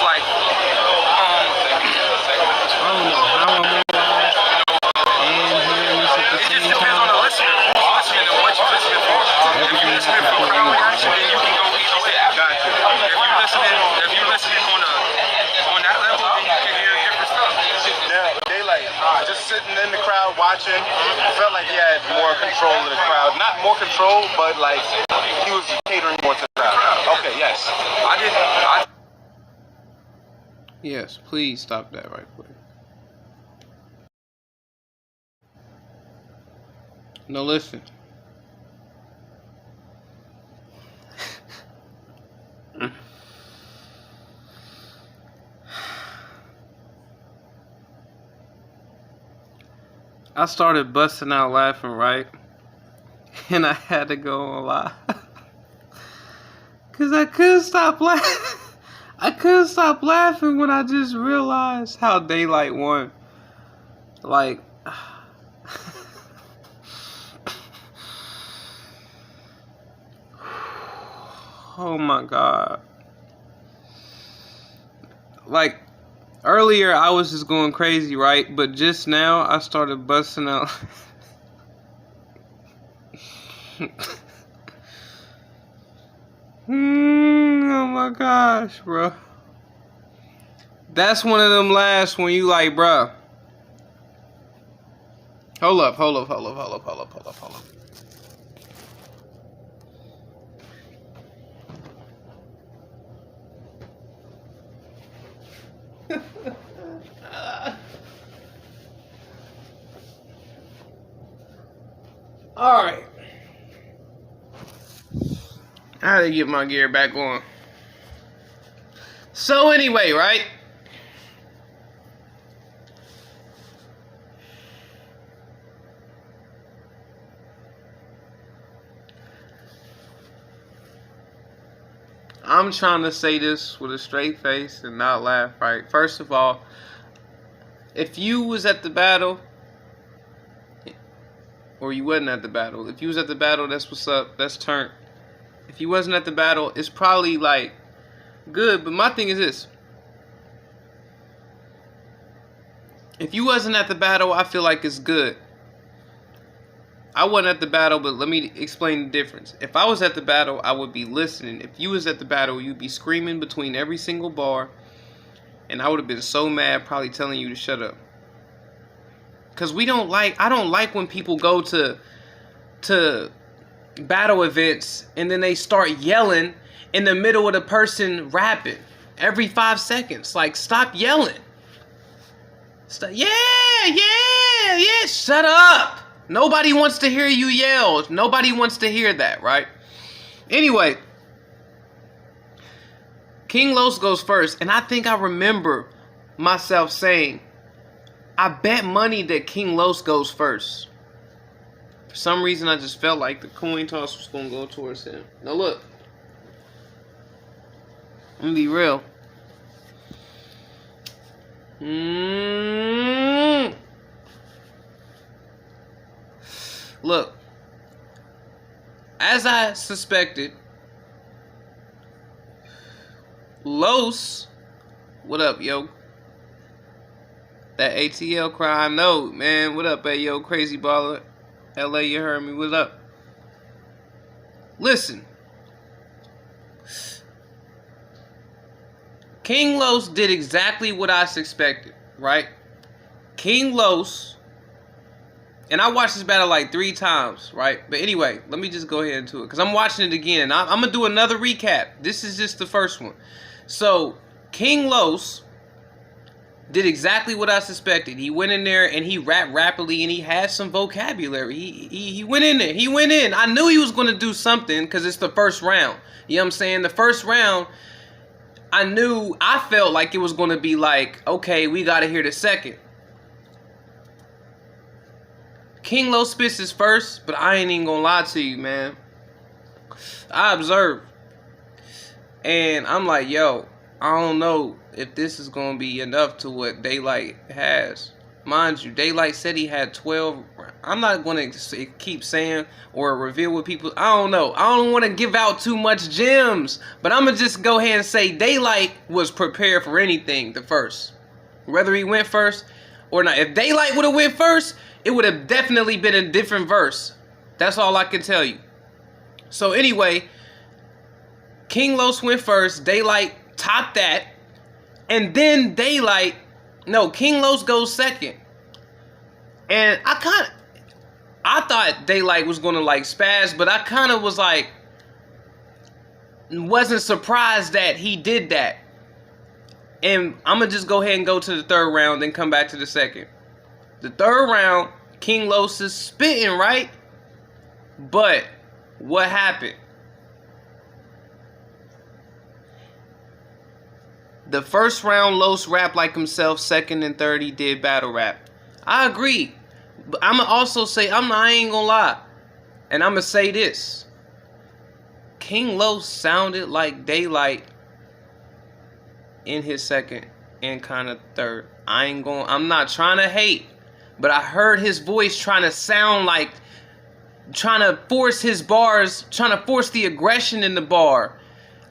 like, I don't know how I'm on live and hearing this at the it just same depends on time. the listener. Who's listening and what you're listening for. If you're listening for crowd reaction, then you can go either way. Gotcha. If you're listening on that level, then you can hear different stuff. Now, Daylyt, just sitting in the crowd watching, I felt like he had more control of the crowd. Not more control, but like he was catering more to the crowd. Okay, yes. Yes, please stop that right quick. No, listen. I started busting out laughing, right? And I had to go on live. Cause I couldn't stop laughing. I couldn't stop laughing when I just realized how Daylyt won. Like, oh my God. Like, earlier I was just going crazy, right? But just now I started busting out. Oh my gosh, bro. That's one of them laughs when you like, bro. Hold up. Alright. I had to get my gear back on. So anyway, right? I'm trying to say this with a straight face and not laugh, right? First of all, if you was at the battle, or you wasn't at the battle, if you was at the battle, that's what's up, that's turnt. If you wasn't at the battle, it's probably like good, but my thing is this. If you wasn't at the battle, I feel like it's good. I wasn't at the battle, but let me explain the difference. If I was at the battle, I would be listening. If you was at the battle, you'd be screaming between every single bar, and I would have been so mad, probably telling you to shut up. Cause I don't like when people go to battle events and then they start yelling in the middle of the person rapping every 5 seconds. Like, stop yelling. Stop. Yeah. Shut up. Nobody wants to hear you yell. Nobody wants to hear that, right? Anyway, King Los goes first, and I think I remember myself saying, I bet money that King Los goes first. For some reason, I just felt like the coin toss was going to go towards him. Now look, I'm going to be real. Look, as I suspected, Los, what up, yo? That ATL cry, I know, man. What up, hey, yo, crazy baller? LA, you heard me, what up? Listen. King Los did exactly what I suspected, right? King Los, and I watched this battle like 3 times, right? But anyway, let me just go ahead into it, because I'm watching it again, and I'm going to do another recap. This is just the first one. So, King Los did exactly what I suspected. He went in there and he rapped rapidly and he had some vocabulary. He went in there. He went in. I knew he was going to do something because it's the first round. You know what I'm saying? The first round, I felt like it was going to be like, okay, we got to hear the second. King Los spits his first, but I ain't even going to lie to you, man. I observed. And I'm like, yo, I don't know if this is going to be enough to what Daylyt has. Mind you, Daylyt said he had 12 I'm not going to keep saying or reveal what people. I don't know. I don't want to give out too much gems, but I'm gonna just go ahead and say Daylyt was prepared for anything. The first, whether he went first or not. If Daylyt would have went first, it would have definitely been a different verse. That's all I can tell you. So anyway, King Los went first. Daylyt topped that, and then King Los goes second. And I thought Daylyt was gonna like spaz, but I kind of was like, wasn't surprised that he did that. And I'm gonna just go ahead and go to the third round, then come back to the second. The third round, King Los is spitting, right? But what happened? The first round, Los rapped like himself. Second and third, he did battle rap. I agree. But I'm going to also say, I ain't going to lie. And I'm going to say this. King Los sounded like Daylyt in his second and kind of third. I'm not trying to hate. But I heard his voice trying to sound like, trying to force his bars, trying to force the aggression in the bar.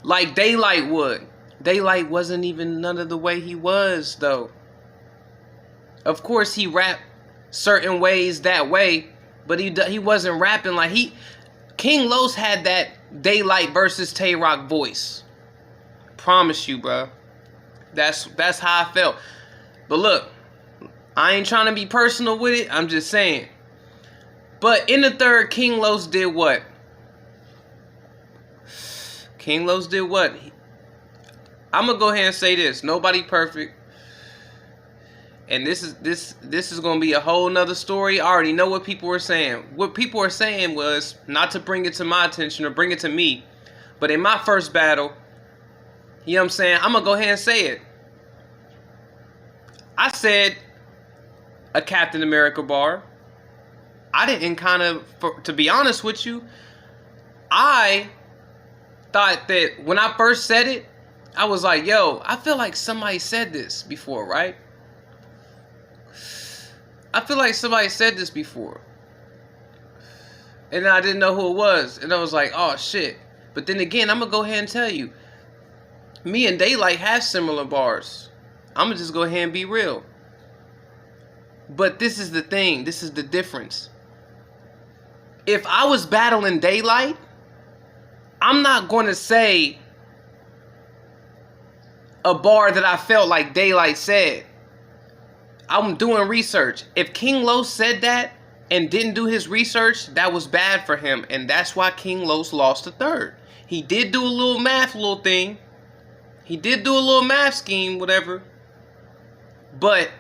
Like Daylyt would. Daylyt wasn't even none of the way he was, though. Of course, he rapped certain ways that way, but he wasn't rapping like King Los had that Daylyt versus Tay Rock voice. Promise you, bro. That's how I felt. But look, I ain't trying to be personal with it. I'm just saying. But in the third, King Los did what? King Los did what? I'm gonna go ahead and say this. Nobody perfect. And this is gonna be a whole nother story. I already know what people were saying. What people were saying was, not to bring it to my attention or bring it to me, but in my first battle, you know what I'm saying? I'm gonna go ahead and say it. I said a Captain America bar. I didn't to be honest with you, I thought that when I first said it, I was like, yo, I feel like somebody said this before, right? I feel like somebody said this before. And I didn't know who it was. And I was like, oh, shit. But then again, I'm going to go ahead and tell you. Me and Daylyt have similar bars. I'm going to just go ahead and be real. But this is the thing. This is the difference. If I was battling Daylyt, I'm not going to say a bar that I felt like Daylyt said. I'm doing research. If King Los said that and didn't do his research, that was bad for him. And that's why King Los lost the third. He did do a little math thing. He did do a little math scheme, whatever. But,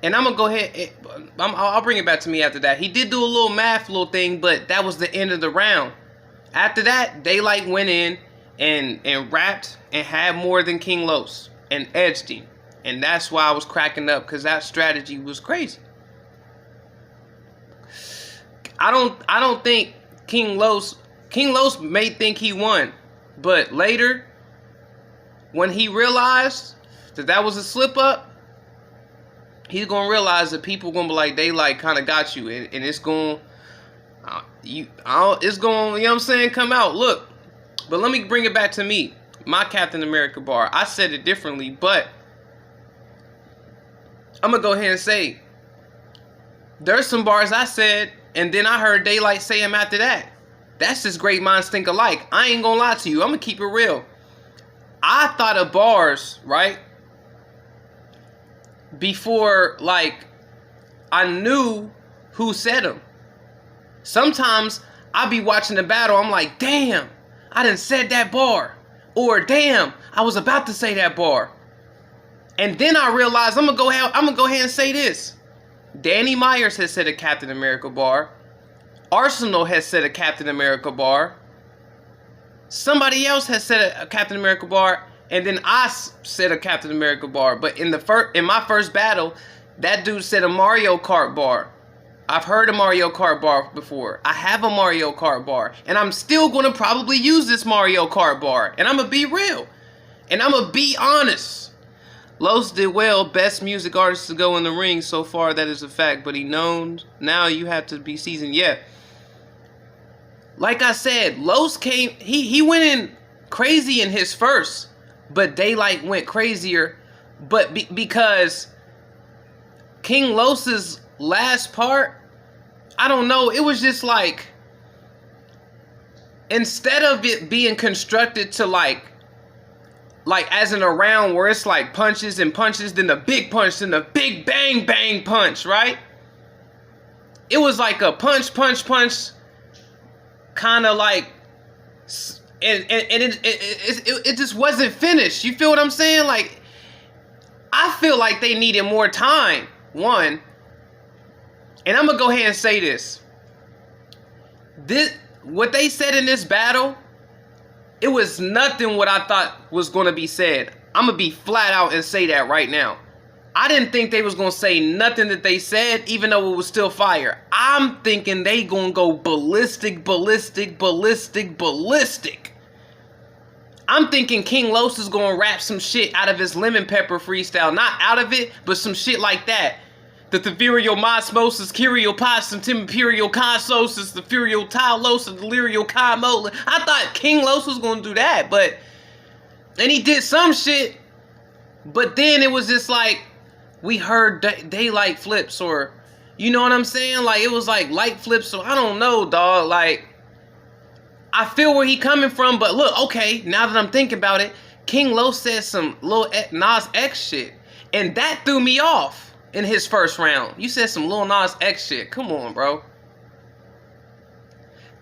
and I'm going to go ahead, I'll bring it back to me after that. He did do a little math thing, but that was the end of the round. After that, Daylyt went in and rapped and had more than King Los and edged him. And that's why I was cracking up, because that strategy was crazy. I don't think King Los may think he won, but later when he realized that was a slip up, he's gonna realize that people gonna be like, Daylyt kind of got you, and it's gonna it's gonna, you know what I'm saying, come out. Look, but let me bring it back to me, my Captain America bar. I said it differently, but I'm gonna go ahead and say there's some bars I said, and then I heard Daylyt say them after that. That's just great minds think alike. I ain't gonna lie to you. I'm gonna keep it real. I thought of bars, right, before, like, I knew who said them. Sometimes I be watching the battle, I'm like, damn, I done said that bar. Or damn, I was about to say that bar. And then I realized I'm gonna go ahead and say this. Danny Myers has said a Captain America bar. Arsenal has said a Captain America bar. Somebody else has said a Captain America bar, and then I said a Captain America bar. But in my first battle, that dude said a Mario Kart bar. I've heard a Mario Kart bar before. I have a Mario Kart bar, and I'm still gonna probably use this Mario Kart bar. And I'm gonna be real, and I'm gonna be honest. Los did well, best music artist to go in the ring so far, that is a fact, but he knows now you have to be seasoned. Yeah. Like I said, Los came, he went in crazy in his first, but Daylyt went crazier, but because King Los's last part, I don't know, it was just like, instead of it being constructed to like as in a round where it's like punches and punches, then the big punch, then the big bang bang punch, right? It was like a punch, kind of like, and it just wasn't finished. You feel what I'm saying? Like, I feel like they needed more time, one. And I'm gonna go ahead and say this. What they said in this battle, it was nothing what I thought was going to be said. I'm going to be flat out and say that right now. I didn't think they was going to say nothing that they said, even though it was still fire. I'm thinking they going to go ballistic. I'm thinking King Los is going to rap some shit out of his lemon pepper freestyle. Not out of it, but some shit like that. The Theverial Mosmosis, Kyrio Possum, Tim Imperial Consosis, the Furial Talos, the Delirial Kimo. I thought King Los was going to do that, and he did some shit, but then it was just like, we heard Daylyt flips, or, you know what I'm saying? Like, it was like light flips, so I don't know, dog. Like, I feel where he coming from, but look, okay, now that I'm thinking about it, King Los said some little Nas X shit, and that threw me off. In his first round, you said some Lil Nas X shit. Come on, bro.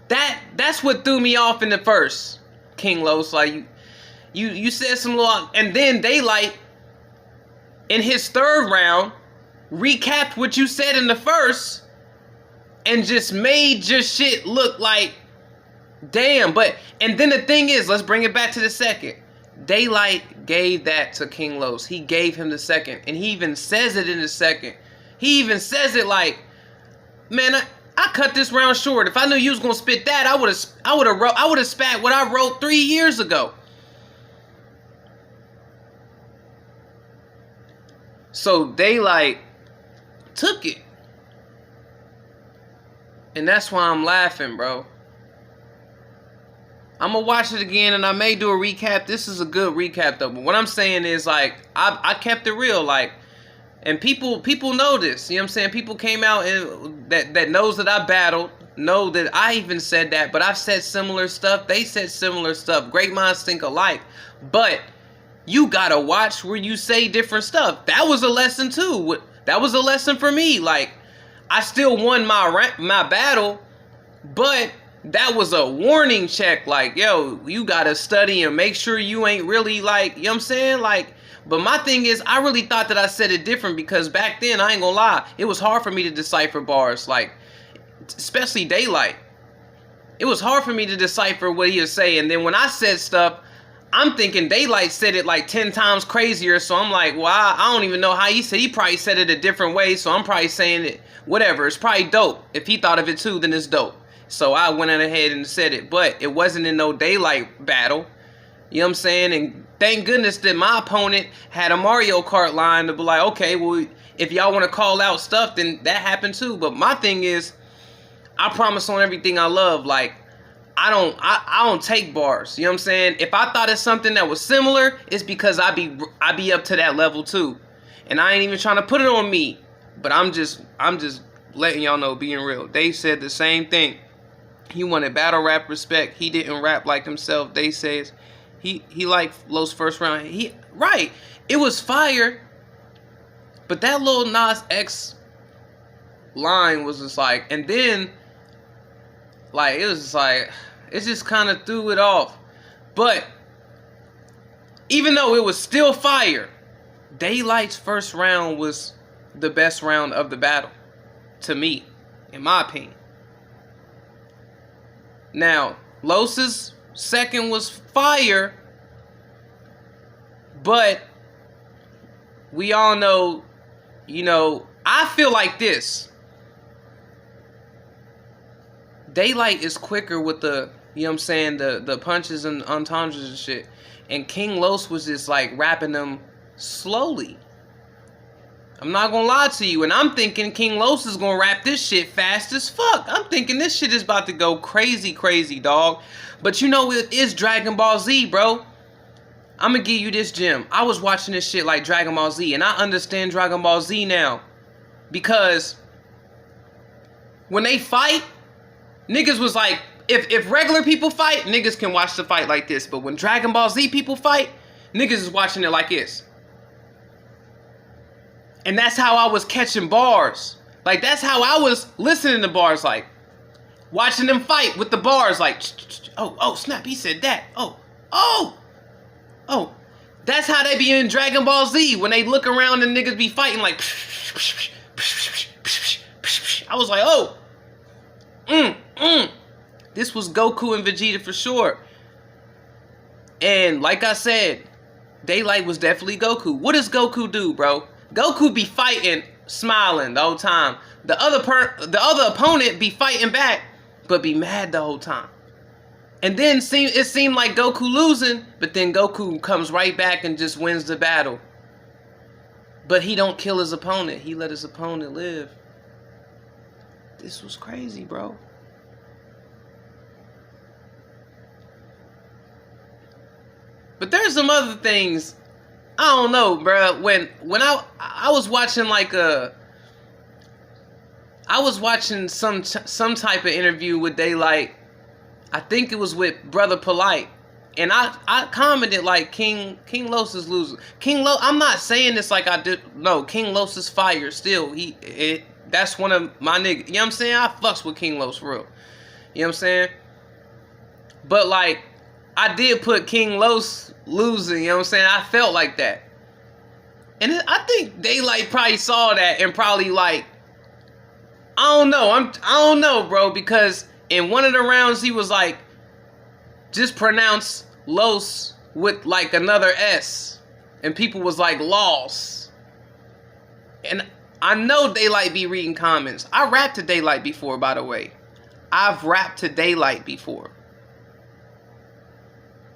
That's what threw me off in the first, King Los. Like you said some little, and then Daylyt in his third round recapped what you said in the first and just made your shit look like damn. And then the thing is, let's bring it back to the second. Daylyt gave that to King Los. He gave him the second, and he even says it in the second. He even says it like, man, I cut this round short. If I knew you was gonna spit that, I would have spat what I wrote 3 years ago. So Daylyt took it, and that's why I'm laughing, bro. I'm gonna watch it again, and I may do a recap. This is a good recap, though. But what I'm saying is, like, I kept it real, like, and people know this. You know what I'm saying? People came out and that knows that I battled, know that I even said that. But I've said similar stuff. They said similar stuff. Great minds think alike. But you gotta watch where you say different stuff. That was a lesson too. That was a lesson for me. Like, I still won my battle, but that was a warning check. Like, yo, you gotta study and make sure you ain't really, like, you know what I'm saying? Like, but my thing is, I really thought that I said it different, because back then, I ain't gonna lie, it was hard for me to decipher bars, like, especially Daylyt. It was hard for me to decipher what he was saying. And then when I said stuff, I'm thinking Daylyt said it like 10 times crazier, so I'm like, well, I don't even know how he said. He probably said it a different way, so I'm probably saying it, whatever. It's probably dope. If he thought of it too, then it's dope. So I went ahead and said it, but it wasn't in no Daylyt battle. You know what I'm saying? And thank goodness that my opponent had a Mario Kart line to be like, okay, well, if y'all want to call out stuff, then that happened too. But my thing is, I promise on everything I love. Like, I don't take bars. You know what I'm saying? If I thought of something that was similar, it's because I be up to that level too. And I ain't even trying to put it on me. But I'm just letting y'all know, being real. They said the same thing. He wanted battle rap respect. He didn't rap like himself. They says he liked Los first round. Right. It was fire. But that little Nas X line was just like, and then like, it was just like, it just kind of threw it off. But even though it was still fire, Daylyt's first round was the best round of the battle, to me, in my opinion. Now, Los's second was fire, but we all know, you know, I feel like this. Daylyt is quicker with the, you know what I'm saying, the punches and entendres and shit. And King Los was just like rapping them slowly. I'm not gonna lie to you, and I'm thinking King Los is gonna wrap this shit fast as fuck. I'm thinking this shit is about to go crazy, dog. But you know it is Dragon Ball Z, bro. I'm gonna give you this gem. I was watching this shit like Dragon Ball Z, and I understand Dragon Ball Z now. Because when they fight, niggas was like, if regular people fight, niggas can watch the fight like this. But when Dragon Ball Z people fight, niggas is watching it like this. And that's how I was catching bars. Like, that's how I was listening to bars, like, watching them fight with the bars, like, oh, snap, he said that. Oh. That's how they be in Dragon Ball Z, when they look around and niggas be fighting, like, I was like, oh. This was Goku and Vegeta for sure. And like I said, Daylyt was definitely Goku. What does Goku do, bro? Goku be fighting, smiling the whole time. The other opponent be fighting back, but be mad the whole time. And then it seemed like Goku losing, but then Goku comes right back and just wins the battle. But he don't kill his opponent. He let his opponent live. This was crazy, bro. But there's some other things. I don't know, bro. When I was watching like I was watching some type of interview with Daylyt. I think it was with Brother Polite, and I commented like King Los is losing. King Los. I'm not saying this like I did. No, King Los is fire still. That's one of my niggas. You know what I'm saying? I fucks with King Los for real. You know what I'm saying? But like, I did put King Los losing, you know what I'm saying? I felt like that. And I think Daylyt probably saw that and probably like, I don't know, bro, because in one of the rounds he was like, just pronounce Los with like another S. And people was like, loss. And I know Daylyt be reading comments. I rapped to Daylyt before, by the way. I've rapped to Daylyt before.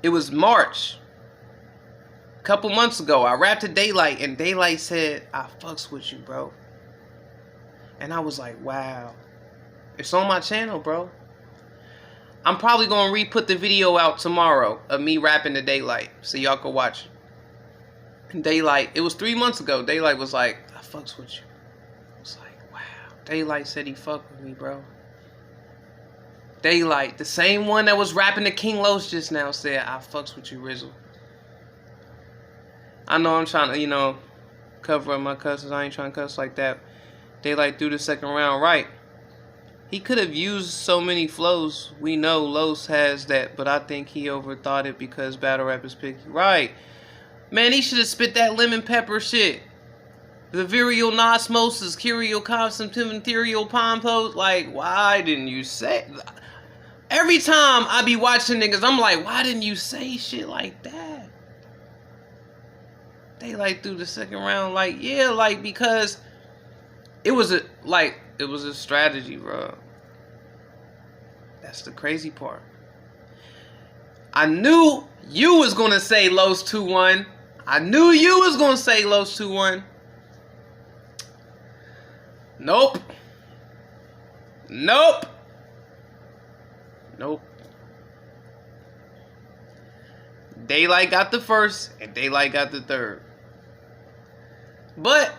It was March. A couple months ago, I rapped to Daylyt, and Daylyt said, I fucks with you, bro. And I was like, wow. It's on my channel, bro. I'm probably going to re-put the video out tomorrow of me rapping to Daylyt, so y'all can watch it. And Daylyt, it was 3 months ago, Daylyt was like, I fucks with you. I was like, wow. Daylyt said he fucked with me, bro. Daylyt, the same one that was rapping to King Los just now, said, I fucks with you, Rizzle. I know I'm trying to, you know, cover up my cusses. I ain't trying to cuss like that. Daylyt threw the second round right. He could have used so many flows. We know Los has that, but I think he overthought it because battle rap is picky. Right. Man, he should have spit that lemon pepper shit. The virial osmosis, curial consumptive ethereal pompos. Like, why didn't you say... Every time I be watching niggas, I'm like, why didn't you say shit like that? Daylyt threw the second round, like, yeah, like, because it was a strategy, bro. That's the crazy part. I knew you was gonna say Los 2-1. I knew you was gonna say Los 2-1. Nope. Nope. Nope. Daylyt got the first, and Daylyt got the third. But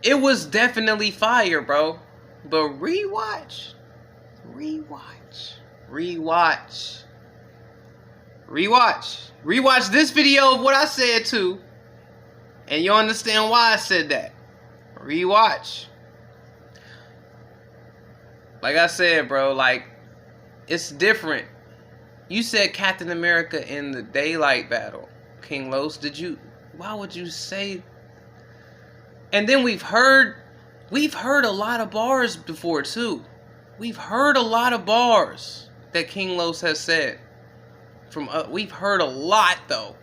it was definitely fire, bro. But rewatch this video of what I said too, and you'll understand why I said that. Rewatch. Like I said, bro, like, it's different. You said Captain America in the Daylyt battle. King Los, why would you say? And then we've heard a lot of bars before too. We've heard a lot of bars that King Los has said. We've heard a lot though.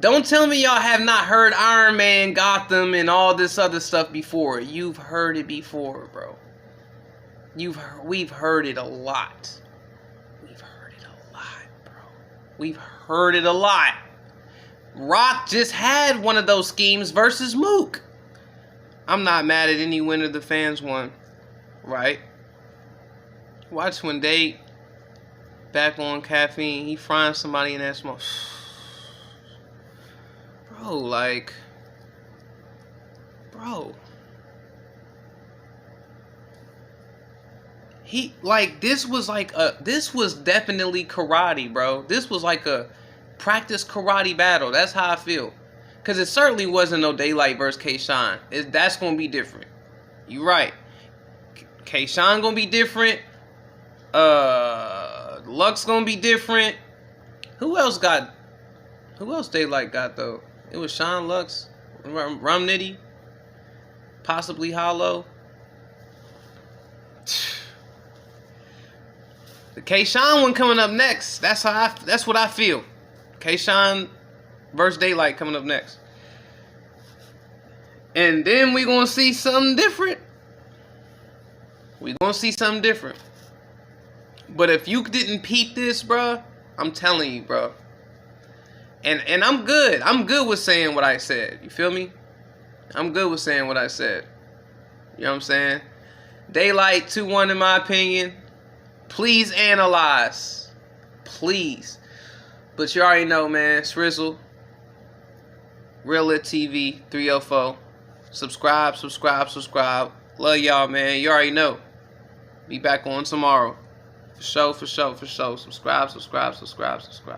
Don't tell me y'all have not heard Iron Man, Gotham, and all this other stuff before. You've heard it before, bro. We've heard it a lot. We've heard it a lot, bro. We've heard heard it a lot. Rock just had one of those schemes versus Mook. I'm not mad at any winner the fans won, right? Watch when Daylyt back on caffeine, he frying somebody in that smoke. Bro, like, bro. He, like, this was definitely karate, bro. This was like a practice karate battle. That's how I feel. Because it certainly wasn't no Daylyt versus K-Shine. That's going to be different. You right. K-Shine going to be different. Lux going to be different. Who else Daylyt got, though? It was Sean Lux, Rum Nitty, possibly Hollow. The K-Shine one coming up next. That's what I feel. K-Shine versus Daylyt coming up next. And then we gonna see something different. We gonna see something different. But if you didn't peep this, bruh, I'm telling you, bruh. And I'm good. I'm good with saying what I said. You feel me? I'm good with saying what I said. You know what I'm saying? Daylyt 2-1 in my opinion. Please analyze. Please. But you already know, man. Srizzle. Daylyt TV 304. Subscribe. Love y'all, man. You already know. Be back on tomorrow. For sure. Subscribe.